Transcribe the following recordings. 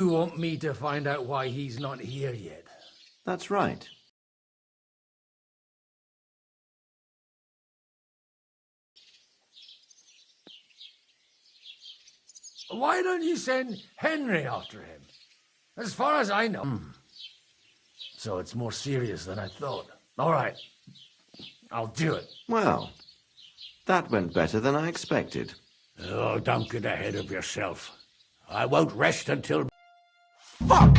You want me to find out why he's not here yet? That's right. Why don't you send Henry after him? As far as I know. So it's more serious than I thought. All right. I'll do it. Well, that went better than I expected. Oh, don't get ahead of yourself. I won't rest until... Fuck!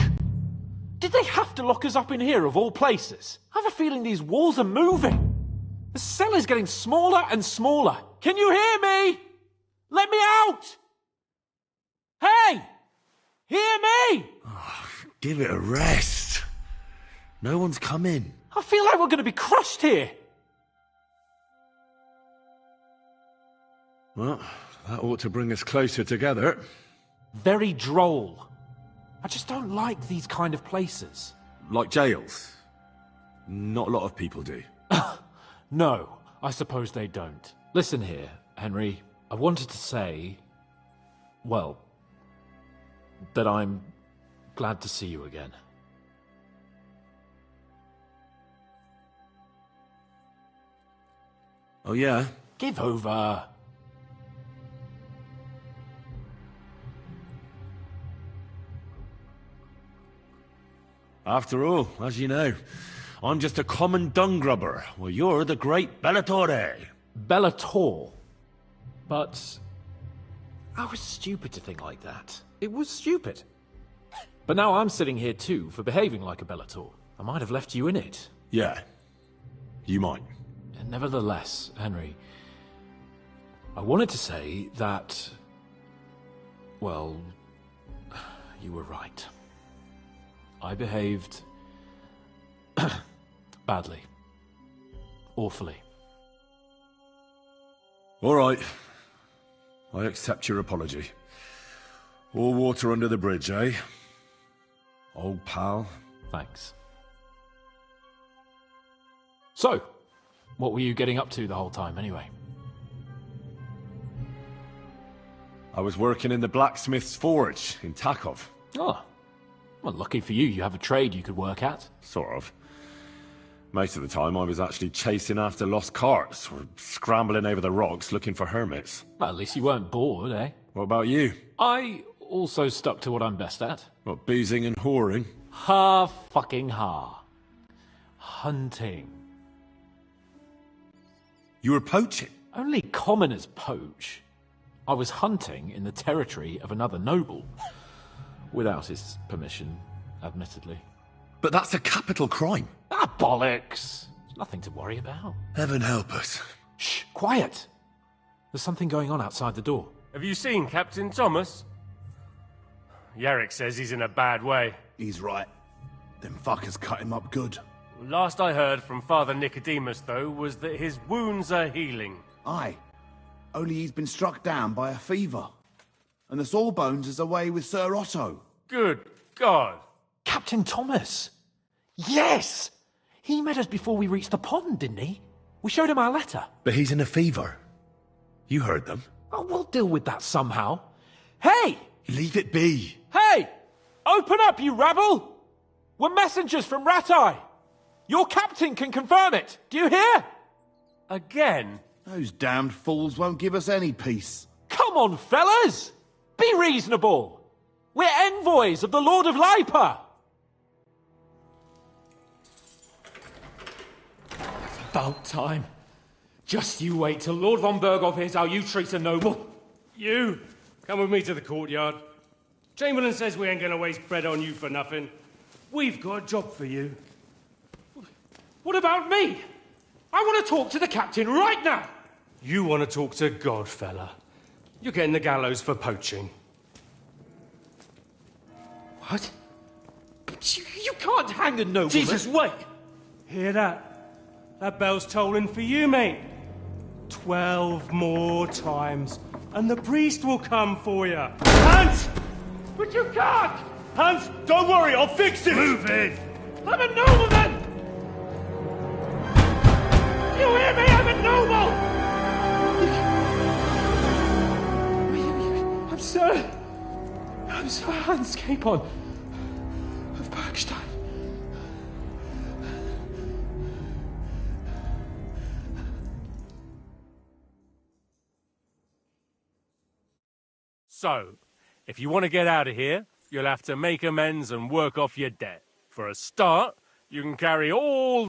Did they have to lock us up in here of all places? I have a feeling these walls are moving. The cell is getting smaller and smaller. Can you hear me? Let me out! Hey! Hear me! Oh, give it a rest. No one's come in. I feel like we're going to be crushed here. Well, that ought to bring us closer together. Very droll. I just don't like these kind of places. Like jails. Not a lot of people do. No, I suppose they don't. Listen here, Henry. I wanted to say... well... that I'm glad to see you again. Oh, yeah? Give over. After all, as you know, I'm just a common dung grubber, while you're the great Bellatore. Bellator. But... I was stupid to think like that. It was stupid. But now I'm sitting here too for behaving like a Bellator. I might have left you in it. Yeah, you might. And nevertheless, Henry, I wanted to say that... well, you were right. I behaved... badly. Awfully. All right. I accept your apology. All water under the bridge, eh? Old pal. Thanks. So, what were you getting up to the whole time, anyway? I was working in the blacksmith's forge in Takov. Oh. Well, lucky for you, you have a trade you could work at. Sort of. Most of the time I was actually chasing after lost carts, or scrambling over the rocks looking for hermits. Well, at least you weren't bored, eh? What about you? I also stuck to what I'm best at. What, boozing and whoring? Ha-fucking-ha. Hunting. You were poaching? Only commoners poach. I was hunting in the territory of another noble. Without his permission, admittedly. But that's a capital crime. Ah, bollocks! There's nothing to worry about. Heaven help us. Shh, quiet! There's something going on outside the door. Have you seen Captain Thomas? Yarrick says he's in a bad way. He's right. Them fuckers cut him up good. Last I heard from Father Nicodemus, though, was that his wounds are healing. Aye. Only he's been struck down by a fever. And the Sawbones is away with Sir Otto. Good God! Captain Thomas! Yes! He met us before we reached the pond, didn't he? We showed him our letter. But he's in a fever. You heard them. Oh, we'll deal with that somehow. Hey! Leave it be. Hey! Open up, you rabble! We're messengers from Ratai. Your captain can confirm it. Do you hear? Again? Those damned fools won't give us any peace. Come on, fellas! Be reasonable! We're envoys of the Lord of Lipa! It's about time. Just you wait till Lord von Berghoff hears how you treat a noble. You! Come with me to the courtyard. Chamberlain says we ain't gonna waste bread on you for nothing. We've got a job for you. What about me? I want to talk to the captain right now! You want to talk to God, fella. You're getting the gallows for poaching. What? But you can't hang a nobleman. Jesus, wait! Hear that? That bell's tolling for you, mate. 12 more times, and the priest will come for you. Hans! But you can't! Hans, don't worry, I'll fix it! Move it! I'm a nobleman! You hear me? I'm a noble! I'm sorry. Those landscape on of Bergstein. So, if you want to get out of here, you'll have to make amends and work off your debt. For a start, you can carry all...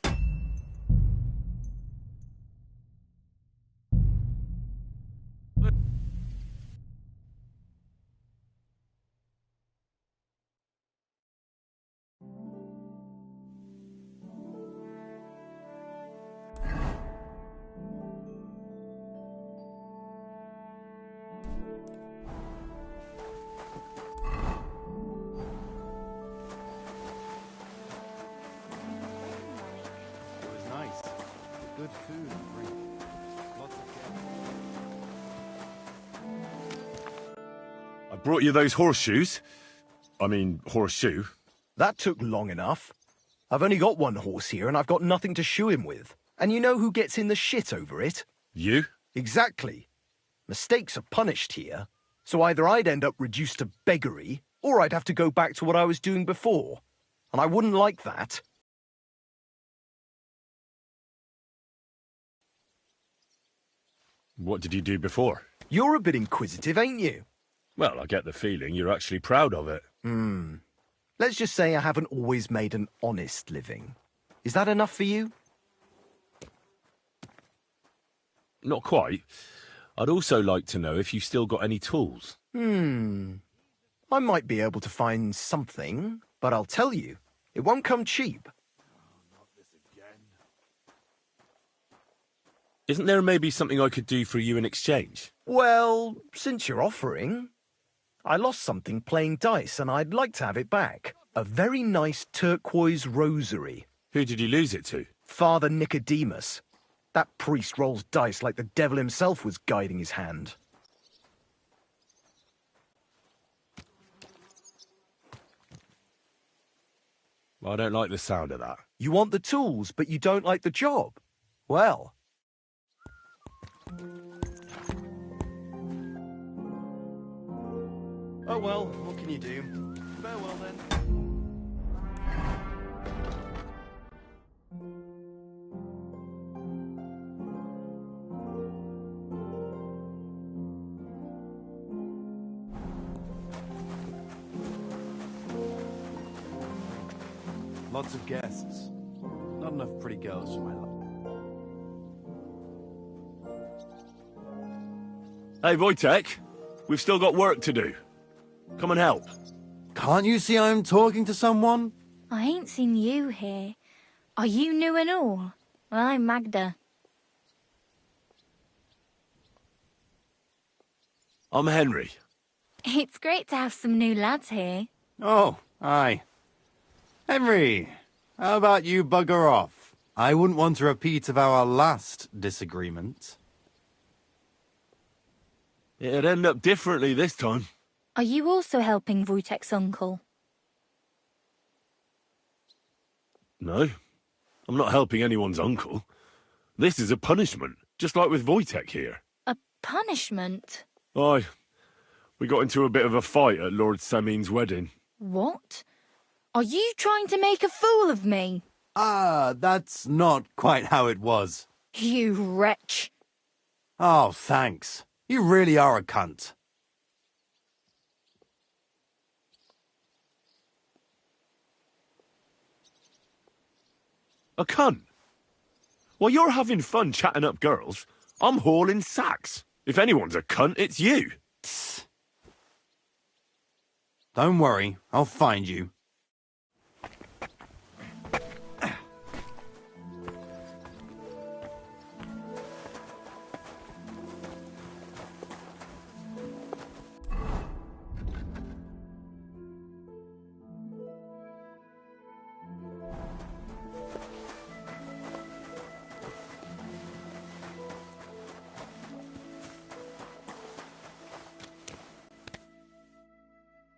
It was nice. Good food and drink. Lots of I brought you those horseshoes. I mean, horseshoe. That took long enough. I've only got one horse here and I've got nothing to shoe him with. And you know who gets in the shit over it? You? Exactly. Mistakes are punished here. So either I'd end up reduced to beggary, or I'd have to go back to what I was doing before. And I wouldn't like that. What did you do before? You're a bit inquisitive, ain't you? Well, I get the feeling you're actually proud of it. Let's just say I haven't always made an honest living. Is that enough for you? Not quite. I'd also like to know if you've still got any tools. I might be able to find something, but I'll tell you, it won't come cheap. Isn't there maybe something I could do for you in exchange? Well, since you're offering, I lost something playing dice and I'd like to have it back. A very nice turquoise rosary. Who did you lose it to? Father Nicodemus. That priest rolls dice like the devil himself was guiding his hand. I don't like the sound of that. You want the tools, but you don't like the job. Well... Oh well, what can you do? Farewell then. Lots of guests. Not enough pretty girls for my life. Hey, Wojtek, we've still got work to do. Come and help. Can't you see I'm talking to someone? I ain't seen you here. Are you new and all? Well, I'm Magda. I'm Henry. It's great to have some new lads here. Oh, aye. Henry, how about you bugger off? I wouldn't want a repeat of our last disagreement. It'd end up differently this time. Are you also helping Wojtek's uncle? No, I'm not helping anyone's uncle. This is a punishment, just like with Wojtek here. A punishment? Aye, we got into a bit of a fight at Lord Samin's wedding. What? Are you trying to make a fool of me? Ah, that's not quite how it was. You wretch. Oh, thanks. You really are a cunt. A cunt? While you're having fun chatting up girls, I'm hauling sacks. If anyone's a cunt, it's you. Tss. Don't worry, I'll find you.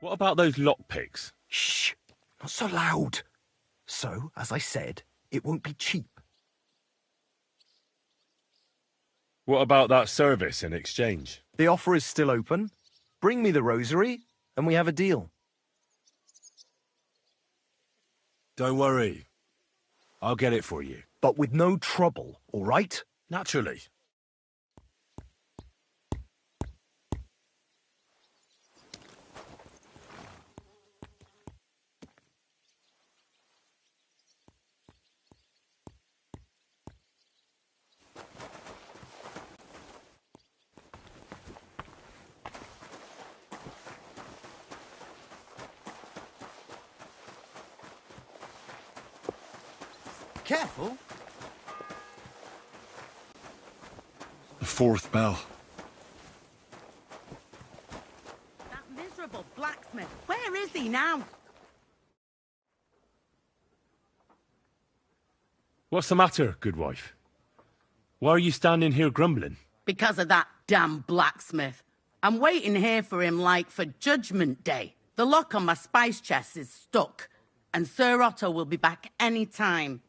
What about those lockpicks? Shh! Not so loud. So, as I said, it won't be cheap. What about that service in exchange? The offer is still open. Bring me the rosary, and we have a deal. Don't worry. I'll get it for you. But with no trouble, all right? Naturally. Careful. The fourth bell. That miserable blacksmith. Where is he now? What's the matter, good wife? Why are you standing here grumbling? Because of that damn blacksmith. I'm waiting here for him like for Judgment Day. The lock on my spice chest is stuck, and Sir Otto will be back any time.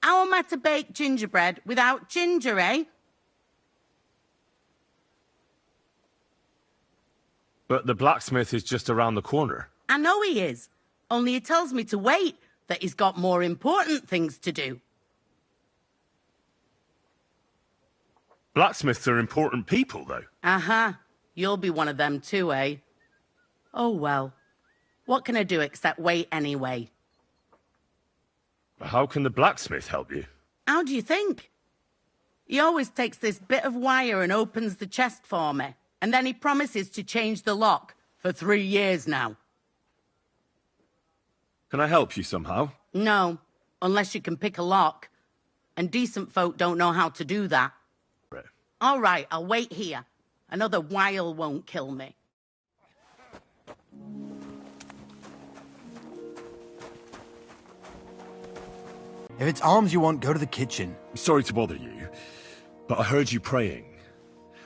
How am I to bake gingerbread without ginger, eh? But the blacksmith is just around the corner. I know he is. Only he tells me to wait, that he's got more important things to do. Blacksmiths are important people, though. Uh-huh. You'll be one of them too, eh? Oh, well. What can I do except wait anyway? How can the blacksmith help you? How do you think? He always takes this bit of wire and opens the chest for me. And then he promises to change the lock for 3 years now. Can I help you somehow? No, unless you can pick a lock. And decent folk don't know how to do that. Right. All right, I'll wait here. Another while won't kill me. If it's arms you want, go to the kitchen. Sorry to bother you, but I heard you praying.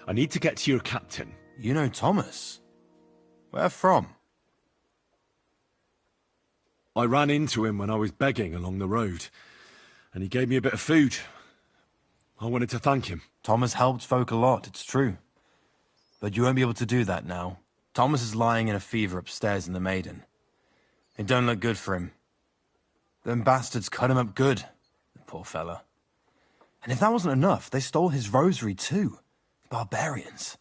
I need to get to your captain. You know Thomas? Where from? I ran into him when I was begging along the road, and he gave me a bit of food. I wanted to thank him. Thomas helped folk a lot, it's true. But you won't be able to do that now. Thomas is lying in a fever upstairs in the Maiden. It don't look good for him. Them bastards cut him up good, the poor fella. And if that wasn't enough, they stole his rosary too. Barbarians.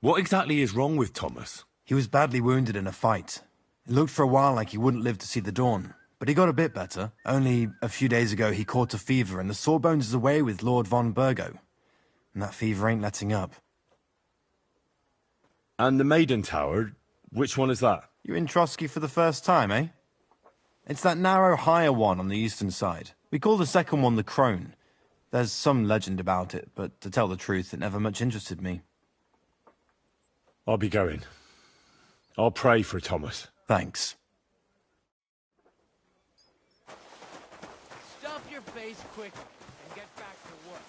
What exactly is wrong with Thomas? He was badly wounded in a fight. It looked for a while like he wouldn't live to see the dawn, but he got a bit better. Only a few days ago he caught a fever and the Sawbones is away with Lord von Burgo. And that fever ain't letting up. And the Maiden Tower, which one is that? You're in Trotsky for the first time, eh? It's that narrow, higher one on the eastern side. We call the second one the Crone. There's some legend about it, but to tell the truth, it never much interested me. I'll be going. I'll pray for Thomas. Thanks. Stuff your face quick and get back to work.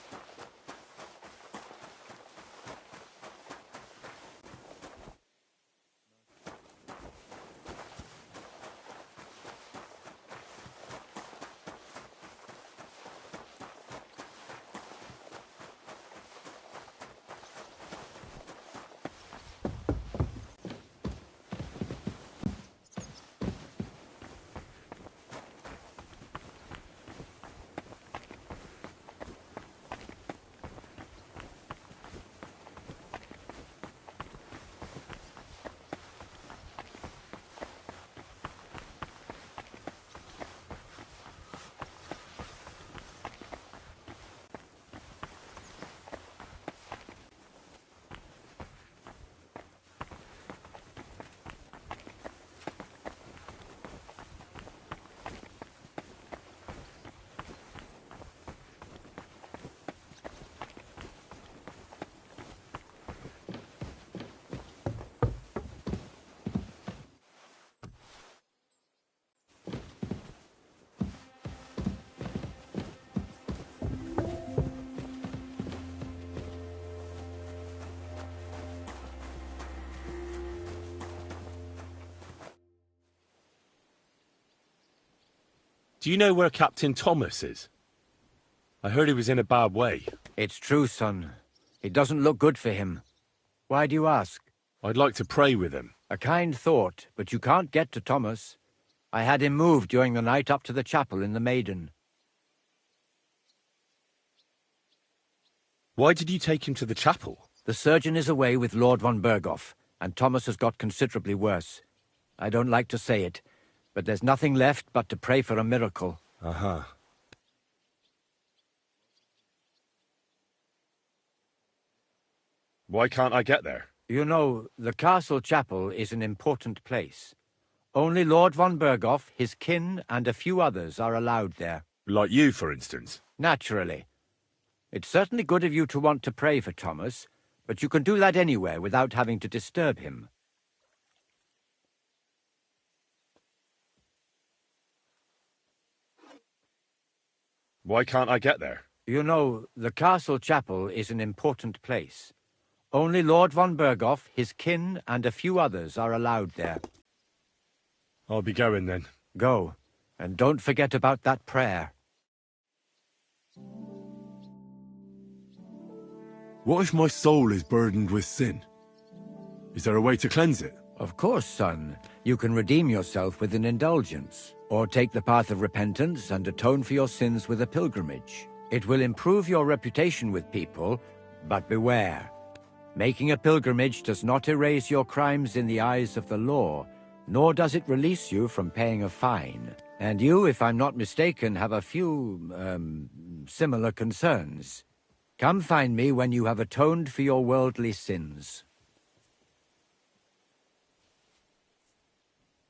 Do you know where Captain Thomas is? I heard he was in a bad way. It's true, son. It doesn't look good for him. Why do you ask? I'd like to pray with him. A kind thought, but you can't get to Thomas. I had him moved during the night up to the chapel in the Maiden. Why did you take him to the chapel? The surgeon is away with Lord von Berghoff, and Thomas has got considerably worse. I don't like to say it, but there's nothing left but to pray for a miracle. Uh-huh. Why can't I get there? You know, the castle chapel is an important place. Only Lord von Berghoff, his kin, and a few others are allowed there. Like you, for instance? Naturally. It's certainly good of you to want to pray for Thomas, but you can do that anywhere without having to disturb him. Why can't I get there? You know, the castle chapel is an important place. Only Lord von Berghoff, his kin, and a few others are allowed there. I'll be going then. Go, and don't forget about that prayer. What if my soul is burdened with sin? Is there a way to cleanse it? Of course, son. You can redeem yourself with an indulgence, or take the path of repentance and atone for your sins with a pilgrimage. It will improve your reputation with people, but beware. Making a pilgrimage does not erase your crimes in the eyes of the law, nor does it release you from paying a fine. And you, if I'm not mistaken, have a few, similar concerns. Come find me when you have atoned for your worldly sins.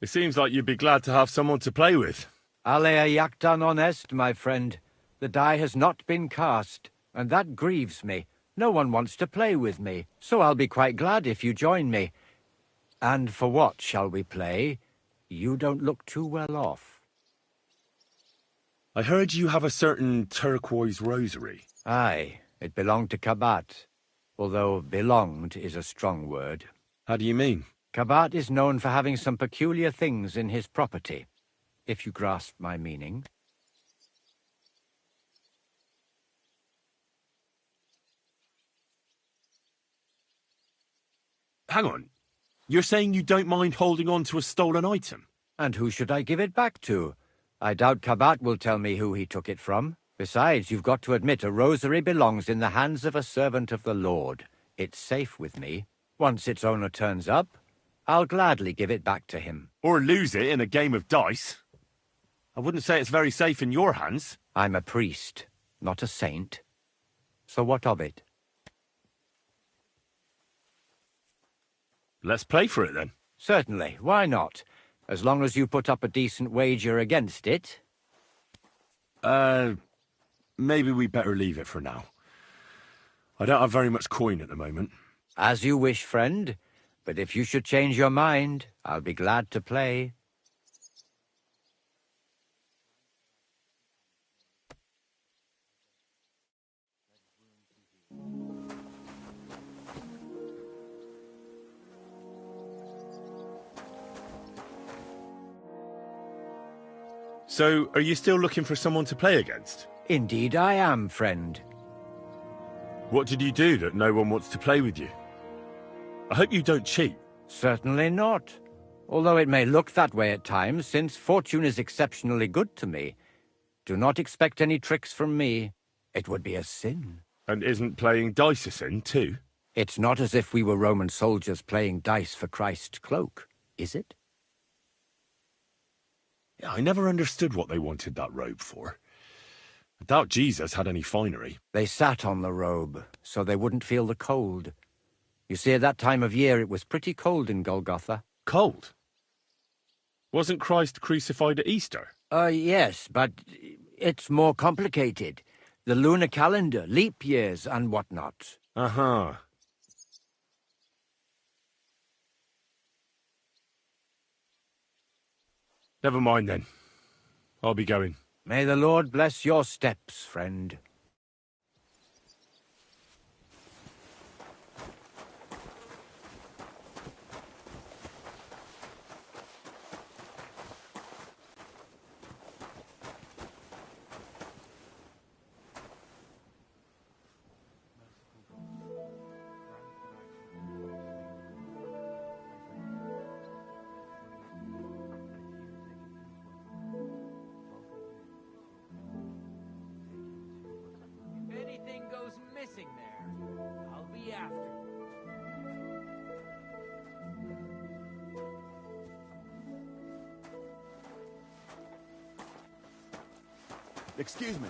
It seems like you'd be glad to have someone to play with. Alea jactan honest, my friend. The die has not been cast, and that grieves me. No one wants to play with me, so I'll be quite glad if you join me. And for what shall we play? You don't look too well off. I heard you have a certain turquoise rosary. Aye, it belonged to Kabat, although belonged is a strong word. How do you mean? Kabat is known for having some peculiar things in his property, if you grasp my meaning. Hang on. You're saying you don't mind holding on to a stolen item? And who should I give it back to? I doubt Kabat will tell me who he took it from. Besides, you've got to admit a rosary belongs in the hands of a servant of the Lord. It's safe with me. Once its owner turns up, I'll gladly give it back to him. Or lose it in a game of dice. I wouldn't say it's very safe in your hands. I'm a priest, not a saint. So what of it? Let's play for it then. Certainly, why not? As long as you put up a decent wager against it. Maybe we better leave it for now. I don't have very much coin at the moment. As you wish, friend. But if you should change your mind, I'll be glad to play. So, are you still looking for someone to play against? Indeed I am, friend. What did you do that no one wants to play with you? I hope you don't cheat. Certainly not. Although it may look that way at times, since fortune is exceptionally good to me. Do not expect any tricks from me. It would be a sin. And isn't playing dice a sin, too? It's not as if we were Roman soldiers playing dice for Christ's cloak, is it? Yeah, I never understood what they wanted that robe for. I doubt Jesus had any finery. They sat on the robe, so they wouldn't feel the cold. You see, at that time of year it was pretty cold in Golgotha. Cold? Wasn't Christ crucified at Easter? Yes, but it's more complicated. The lunar calendar, leap years, and whatnot. Uh-huh. Never mind then. I'll be going. May the Lord bless your steps, friend. goes missing there, I'll be after you. Excuse me.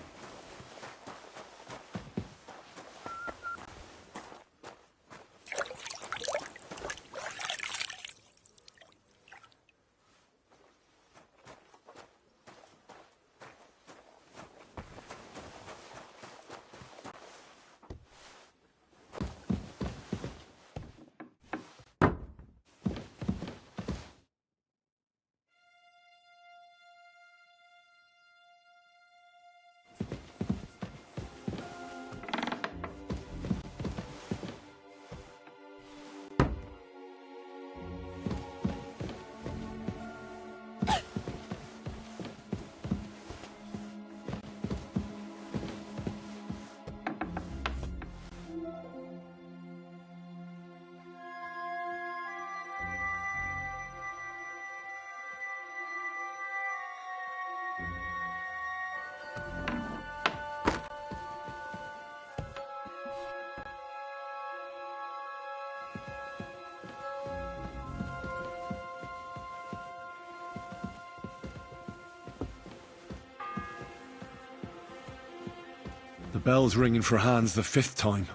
The bell's ringing for Hans the 5th time.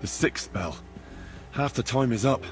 The 6th bell. Half the time is up.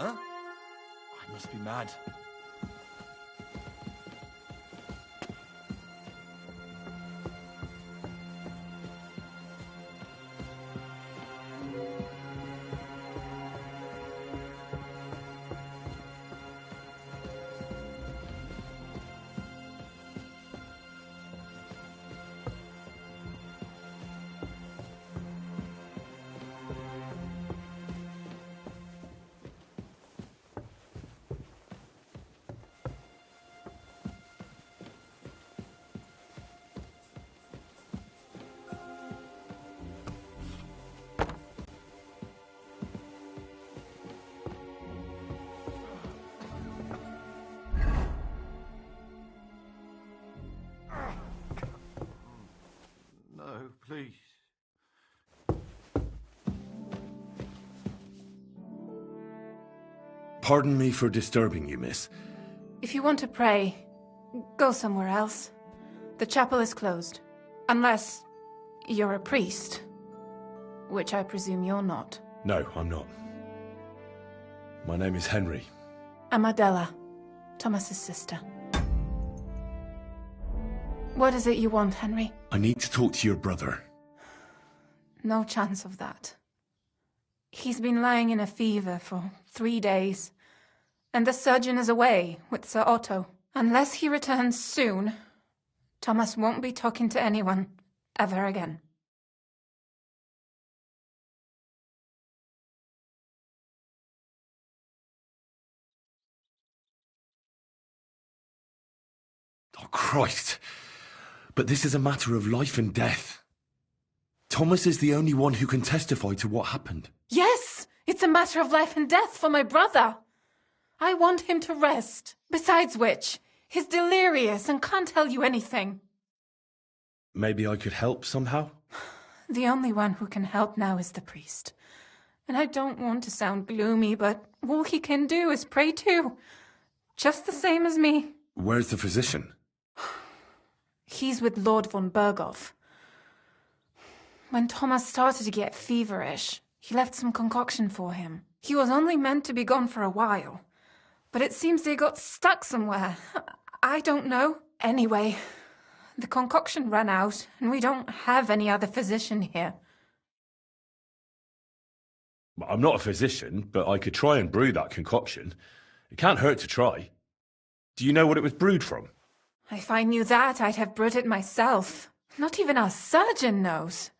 Huh? I must be mad. No, please. Pardon me for disturbing you, miss. If you want to pray, go somewhere else. The chapel is closed. Unless you're a priest. Which I presume you're not. No, I'm not. My name is Henry. I'm Adela, Thomas's sister. What is it you want, Henry? I need to talk to your brother. No chance of that. He's been lying in a fever for 3 days. And the surgeon is away with Sir Otto. Unless he returns soon, Thomas won't be talking to anyone ever again. Oh, Christ. But this is a matter of life and death. Thomas is the only one who can testify to what happened. Yes! It's a matter of life and death for my brother. I want him to rest. Besides which, he's delirious and can't tell you anything. Maybe I could help somehow? The only one who can help now is the priest. And I don't want to sound gloomy, but all he can do is pray too. Just the same as me. Where's the physician? He's with Lord von Berghoff. When Thomas started to get feverish, he left some concoction for him. He was only meant to be gone for a while. But it seems they got stuck somewhere. I don't know. Anyway, the concoction ran out, and we don't have any other physician here. I'm not a physician, but I could try and brew that concoction. It can't hurt to try. Do you know what it was brewed from? If I knew that, I'd have brewed it myself. Not even our surgeon knows.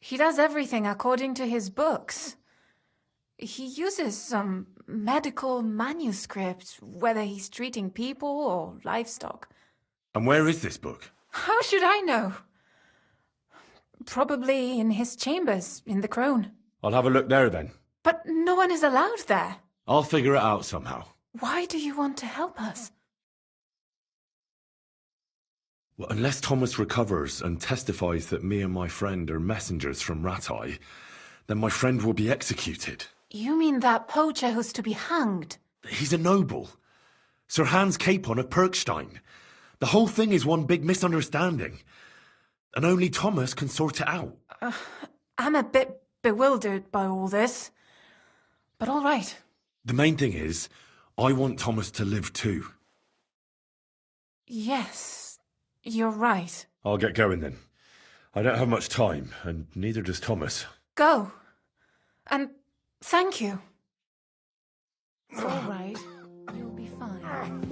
He does everything according to his books. He uses some medical manuscript, whether he's treating people or livestock. And where is this book? How should I know? Probably in his chambers, in the Crone. I'll have a look there then. But no one is allowed there. I'll figure it out somehow. Why do you want to help us? Well, unless Thomas recovers and testifies that me and my friend are messengers from Rattay, then my friend will be executed. You mean that poacher who's to be hanged? He's a noble. Sir Hans Capon of Perkstein. The whole thing is one big misunderstanding. And only Thomas can sort it out. I'm a bit bewildered by all this. But all right. The main thing is, I want Thomas to live too. Yes, you're right. I'll get going then. I don't have much time, and neither does Thomas. Go. And thank you. It's all right. You'll be fine.